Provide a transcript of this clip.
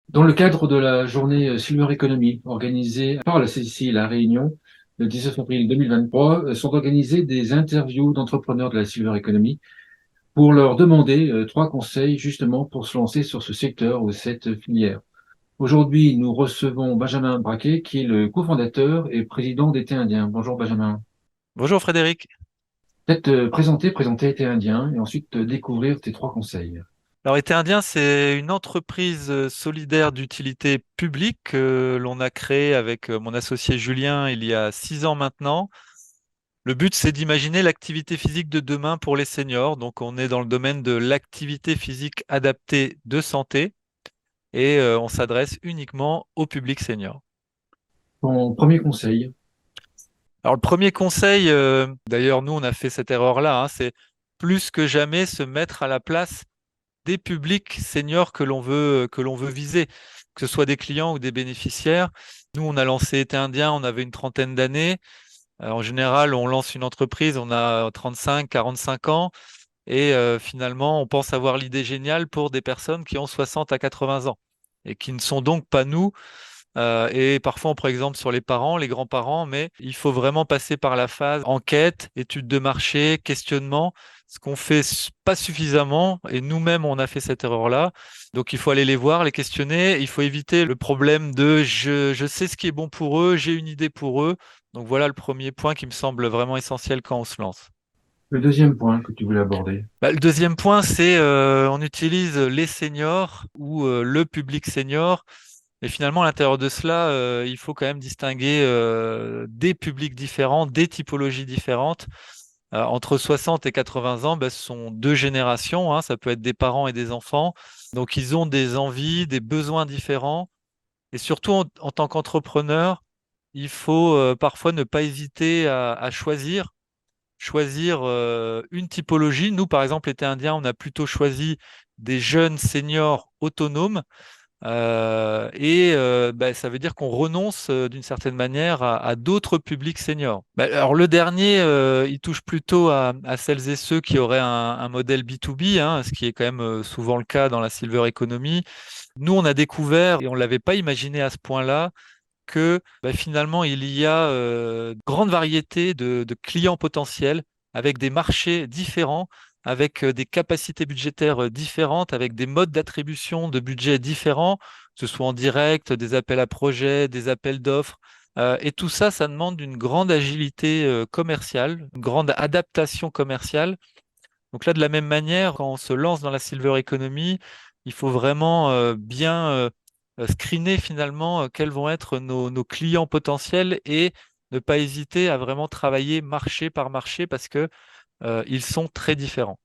Dans le cadre de la journée Silver Economy organisée par la CCI La Réunion le 19 avril 2023, sont organisées des interviews d'entrepreneurs de la Silver Economy pour leur demander trois conseils justement pour se lancer sur ce secteur ou cette filière. Aujourd'hui, nous recevons Benjamin Braquet, qui est le cofondateur et président d'Été Indien. Bonjour Benjamin. Bonjour Frédéric. Peut-être présenter Été Indien et ensuite découvrir tes trois conseils. Alors, Été Indien, c'est une entreprise solidaire d'utilité publique que l'on a créée avec mon associé Julien il y a 6 ans maintenant. Le but, c'est d'imaginer l'activité physique de demain pour les seniors. Donc, on est dans le domaine de l'activité physique adaptée de santé et on s'adresse uniquement au public senior. Ton premier conseil. Alors, le premier conseil, d'ailleurs, nous, on a fait cette erreur-là, hein, c'est plus que jamais se mettre à la place des publics seniors que l'on veut viser, que ce soit des clients ou des bénéficiaires. Nous, on a lancé Été Indien, on avait une trentaine d'années. En général, on lance une entreprise, on a 35, 45 ans, et finalement, on pense avoir l'idée géniale pour des personnes qui ont 60 à 80 ans et qui ne sont donc pas nous. Et parfois, on prend exemple sur les parents, les grands-parents, mais il faut vraiment passer par la phase enquête, étude de marché, questionnement, ce qu'on fait pas suffisamment. Et nous-mêmes, on a fait cette erreur-là. Donc, il faut aller les voir, les questionner. Il faut éviter le problème de je sais ce qui est bon pour eux, j'ai une idée pour eux. Donc, voilà le premier point qui me semble vraiment essentiel quand on se lance. Le deuxième point que tu voulais aborder. Le deuxième point, c'est on utilise les seniors ou le public senior. Et finalement, à l'intérieur de cela, il faut quand même distinguer des publics différents, des typologies différentes. Entre 60 et 80 ans, ce sont deux générations, hein, ça peut être des parents et des enfants. Donc, ils ont des envies, des besoins différents. Et surtout, en tant qu'entrepreneur, il faut parfois ne pas hésiter à choisir une typologie. Nous, par exemple, été indien, on a plutôt choisi des jeunes seniors autonomes ça veut dire qu'on renonce d'une certaine manière à d'autres publics seniors. Alors le dernier, il touche plutôt à celles et ceux qui auraient un modèle B2B, hein, ce qui est quand même souvent le cas dans la silver economy. Nous, on a découvert, et on ne l'avait pas imaginé à ce point-là, que finalement, il y a grande variété de clients potentiels avec des marchés différents, avec des capacités budgétaires différentes, avec des modes d'attribution de budget différents, que ce soit en direct, des appels à projets, des appels d'offres. Et tout ça, ça demande une grande agilité commerciale, une grande adaptation commerciale. Donc là, de la même manière, quand on se lance dans la silver economy, il faut vraiment bien screener finalement quels vont être nos clients potentiels et ne pas hésiter à vraiment travailler marché par marché parce que ils sont très différents.